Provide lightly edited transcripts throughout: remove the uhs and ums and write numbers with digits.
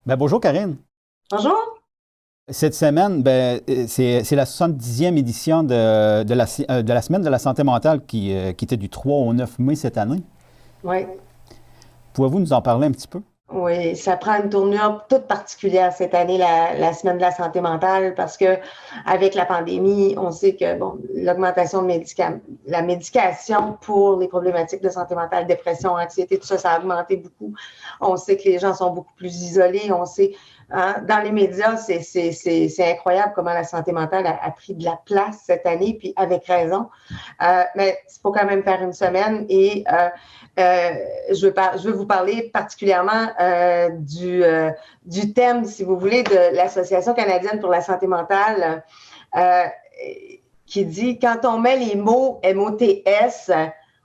Bonjour Karine. Bonjour. Cette semaine, c'est la 70e édition de la Semaine de la santé mentale qui était du 3 au 9 mai cette année. Oui, Pouvez-vous nous en parler un petit peu? oui, ça prend une tournure toute particulière cette année, la semaine de la santé mentale, parce que avec la pandémie, on sait que bon, l'augmentation de la médication pour les problématiques de santé mentale, dépression, anxiété, tout ça, ça a augmenté beaucoup. On sait que les gens sont beaucoup plus isolés. On sait, hein, dans les médias, c'est incroyable comment la santé mentale a pris de la place cette année, puis avec raison. Mais il faut quand même faire une semaine et euh, je veux vous parler particulièrement du thème, si vous voulez, de l'Association canadienne pour la santé mentale, euh, qui dit quand on met les mots MOTS,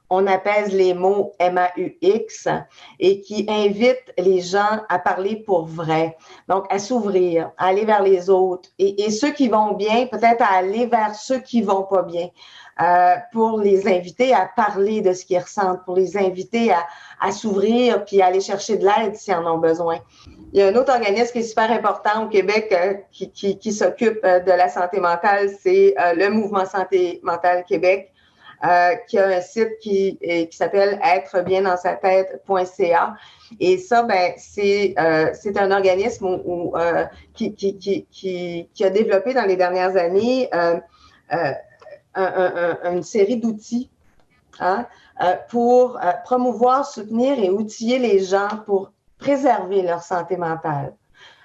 on apaise les mots MAUX et qui invite les gens à parler pour vrai. Donc, à s'ouvrir, à aller vers les autres et ceux qui vont bien, peut-être à aller vers ceux qui vont pas bien. Pour les inviter à parler de ce qu'ils ressentent, pour les inviter à s'ouvrir puis à aller chercher de l'aide s'ils en ont besoin. Il y a un autre organisme qui est super important au Québec qui s'occupe de la santé mentale, c'est le Mouvement Santé Mentale Québec, qui a un site qui s'appelle êtrebiendansa-tête.ca. Et ça, c'est un organisme qui a développé dans les dernières années euh, une série d'outils, hein, pour promouvoir, soutenir et outiller les gens pour préserver leur santé mentale.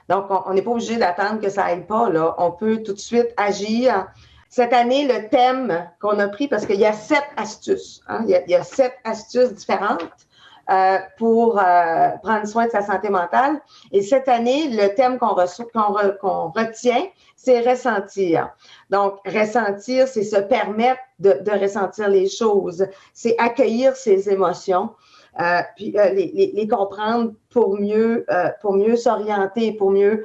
Donc, on n'est pas obligé d'attendre que ça aille pas, là. On peut tout de suite agir. Cette année, le thème qu'on a pris, parce qu'il y a 7 astuces, hein, il y a 7 astuces différentes pour prendre soin de sa santé mentale. Et cette année, le thème qu'on retient, c'est ressentir. Donc, ressentir, c'est se permettre de ressentir les choses, c'est accueillir ses émotions. Puis les comprendre pour mieux s'orienter, pour mieux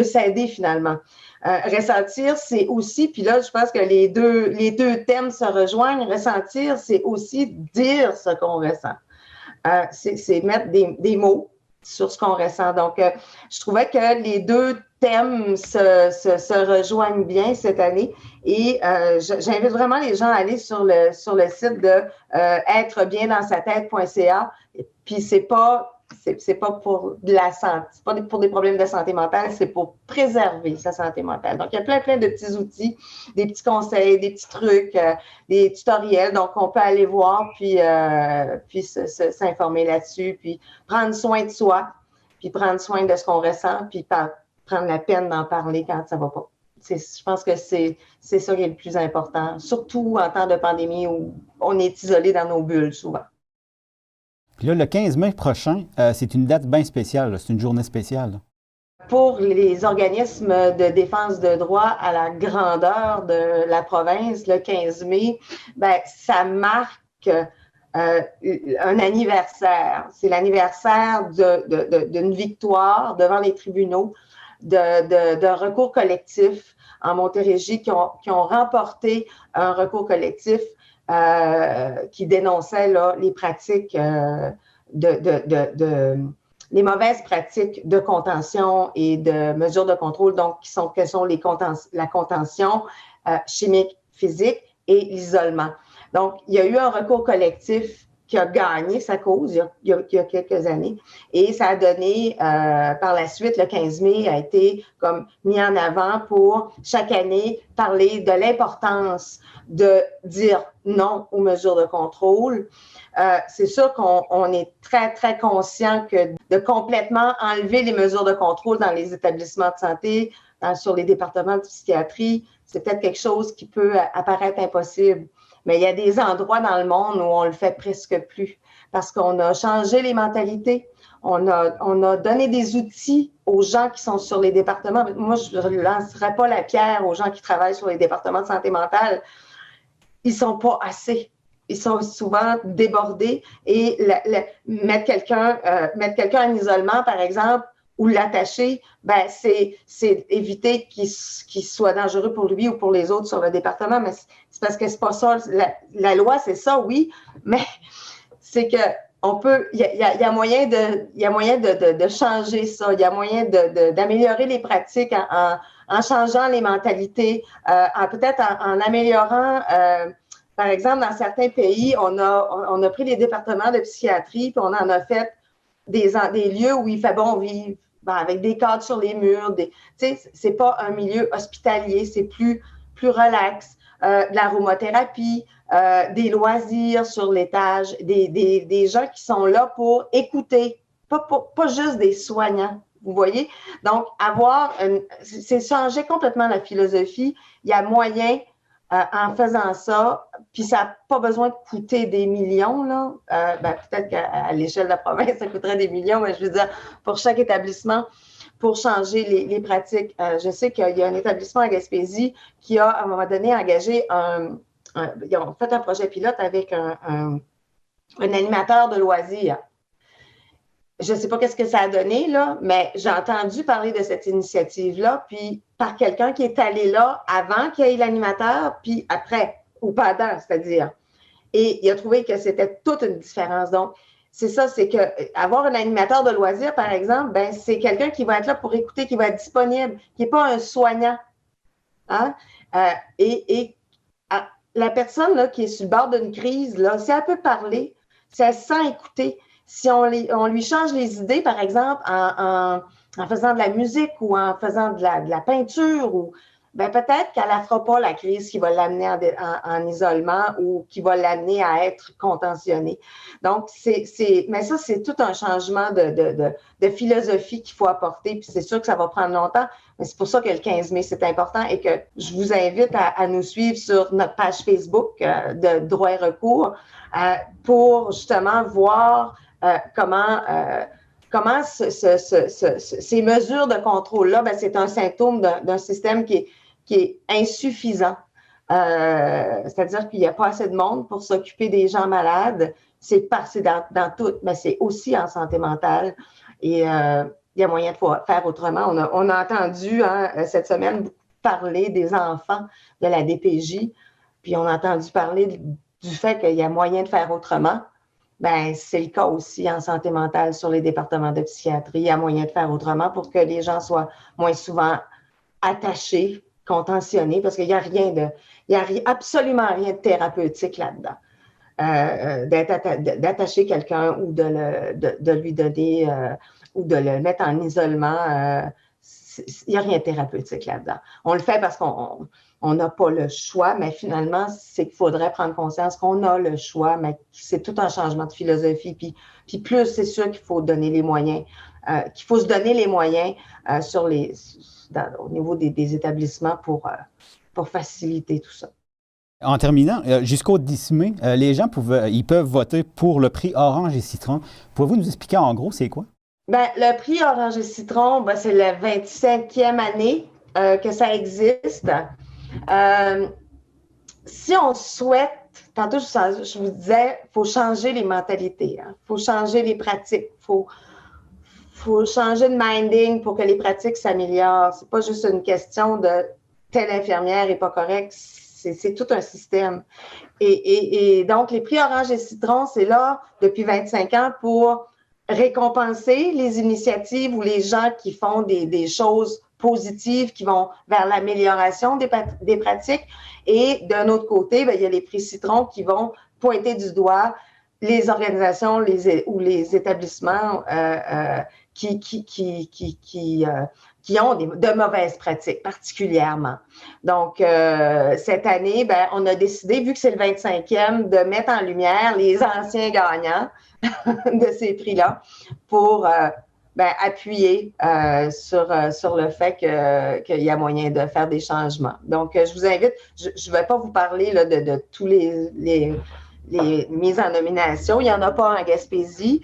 s'aider finalement. Ressentir, c'est aussi, puis là, je pense que les deux thèmes se rejoignent. Ressentir, c'est aussi dire ce qu'on ressent. C'est mettre des mots sur ce qu'on ressent. Donc, je trouvais que les deux thèmes se rejoignent bien cette année et j'invite vraiment les gens à aller sur le site de êtrebiendansa-tête.ca. Puis c'est pas pour de la santé, c'est pas pour des problèmes de santé mentale, c'est pour préserver sa santé mentale. Donc, il y a plein de petits outils, des petits conseils, des petits trucs, des tutoriels. Donc, on peut aller voir puis s'informer là-dessus, puis prendre soin de soi, puis prendre soin de ce qu'on ressent, puis prendre la peine d'en parler quand ça va pas. Je pense que c'est ça qui est le plus important, surtout en temps de pandémie où on est isolé dans nos bulles souvent. Puis là, le 15 mai prochain, c'est une date bien spéciale, là. C'est une journée spéciale, là. Pour les organismes de défense de droits à la grandeur de la province, le 15 mai, ça marque un anniversaire. C'est l'anniversaire d'une victoire devant les tribunaux d'un recours collectif en Montérégie qui ont remporté un recours collectif qui dénonçait là, les pratiques les mauvaises pratiques de contention et de mesures de contrôle, donc que sont la contention chimique, physique et l'isolement. Donc, il y a eu un recours collectif qui a gagné sa cause il y a quelques années et ça a donné, par la suite, le 15 mai a été comme mis en avant pour chaque année parler de l'importance de dire non aux mesures de contrôle. C'est sûr qu'on est très conscient que de complètement enlever les mesures de contrôle dans les établissements de santé, sur les départements de psychiatrie, c'est peut-être quelque chose qui peut apparaître impossible. Mais il y a des endroits dans le monde où on le fait presque plus parce qu'on a changé les mentalités. On a donné des outils aux gens qui sont sur les départements. Moi, je ne lancerai pas la pierre aux gens qui travaillent sur les départements de santé mentale. Ils ne sont pas assez. Ils sont souvent débordés et mettre quelqu'un en isolement, par exemple, ou l'attacher, c'est éviter qu'il soit dangereux pour lui ou pour les autres sur le département. Mais c'est parce que c'est pas ça. La loi, c'est ça, oui, mais c'est que il y a moyen de changer ça. Il y a moyen d'améliorer les pratiques en changeant les mentalités, peut-être en améliorant, par exemple, dans certains pays, on a pris les départements de psychiatrie, puis on en a fait des lieux où il fait bon vivre, avec des cadres sur les murs. Tu sais, c'est pas un milieu hospitalier, c'est plus relax. De l'aromathérapie, des loisirs sur l'étage, des gens qui sont là pour écouter, pas juste des soignants, vous voyez? Donc, c'est changer complètement la philosophie. Il y a moyen, en faisant ça, puis ça n'a pas besoin de coûter des millions, là. Peut-être qu'à l'échelle de la province, ça coûterait des millions, mais je veux dire, pour chaque établissement, pour changer les pratiques. Je sais qu'il y a un établissement à Gaspésie qui a, à un moment donné, engagé ils ont fait un projet pilote avec un animateur de loisirs. Je ne sais pas qu'est-ce que ça a donné, là, mais j'ai entendu parler de cette initiative-là, puis par quelqu'un qui est allé là avant qu'il y ait l'animateur, puis après, ou pendant, c'est-à-dire. Et il a trouvé que c'était toute une différence. Donc, c'est ça, c'est que avoir un animateur de loisirs, par exemple, ben, c'est quelqu'un qui va être là pour écouter, qui va être disponible, qui n'est pas un soignant. Hein? La personne là, qui est sur le bord d'une crise, là, si elle peut parler, si elle se sent écouter, si on lui change les idées, par exemple, en faisant de la musique ou en faisant de la peinture, ou ben peut-être qu'elle ne fera pas la crise qui va l'amener en isolement ou qui va l'amener à être contentionnée. Donc, mais ça, c'est tout un changement de philosophie qu'il faut apporter, puis c'est sûr que ça va prendre longtemps, mais c'est pour ça que le 15 mai, c'est important et que je vous invite à nous suivre sur notre page Facebook de Droit et recours pour justement voir comment ces mesures de contrôle-là, ben, c'est un symptôme d'un système qui est insuffisant. C'est-à-dire qu'il n'y a pas assez de monde pour s'occuper des gens malades. C'est dans tout, mais c'est aussi en santé mentale. Et il y a moyen de faire autrement. On a entendu cette semaine parler des enfants de la DPJ, puis on a entendu parler du fait qu'il y a moyen de faire autrement. Ben, c'est le cas aussi en santé mentale sur les départements de psychiatrie. Il y a moyen de faire autrement pour que les gens soient moins souvent attachés, contentionnés, parce qu'il n'y a absolument rien de thérapeutique là-dedans. D'attacher quelqu'un ou de lui donner ou de le mettre en isolement, il n'y a rien de thérapeutique là-dedans. On le fait parce qu'on n'a pas le choix, mais finalement, c'est qu'il faudrait prendre conscience qu'on a le choix, mais c'est tout un changement de philosophie. Puis plus, c'est sûr qu'il faut donner les moyens, qu'il faut se donner les moyens au niveau des établissements pour faciliter tout ça. En terminant, jusqu'au 10 mai, les gens peuvent voter pour le prix Orange et Citron. Pouvez-vous nous expliquer en gros c'est quoi? Ben, le prix Orange et Citron, ben, c'est la 25e année que ça existe. Si on souhaite, tantôt je vous disais, il faut changer les mentalités, il faut changer les pratiques, il faut changer de minding pour que les pratiques s'améliorent. C'est pas juste une question de telle infirmière n'est pas correcte, c'est tout un système. Et donc, les prix Orange et Citron, c'est là depuis 25 ans pour récompenser les initiatives ou les gens qui font des choses positives qui vont vers l'amélioration des pratiques. Et d'un autre côté, ben, il y a les prix Citron qui vont pointer du doigt les organisations ou les établissements qui ont de mauvaises pratiques, particulièrement. Donc, cette année, ben, on a décidé, vu que c'est le 25e, de mettre en lumière les anciens gagnants de ces prix-là pour appuyer sur le fait qu'il y a moyen de faire des changements. Donc, je vous invite, je ne vais pas vous parler là, de tous les mises en nomination. Il n'y en a pas en Gaspésie,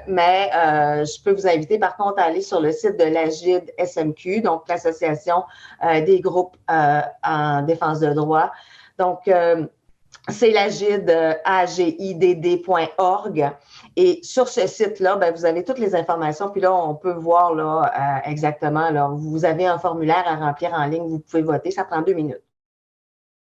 mais je peux vous inviter par contre à aller sur le site de l'AGID SMQ, donc l'Association des groupes en défense de droit. Donc, c'est l'AGID, agidd.org. Et sur ce site-là, ben, vous avez toutes les informations. Puis là, on peut voir là, exactement. Là, vous avez un formulaire à remplir en ligne. Vous pouvez voter. Ça prend 2 minutes.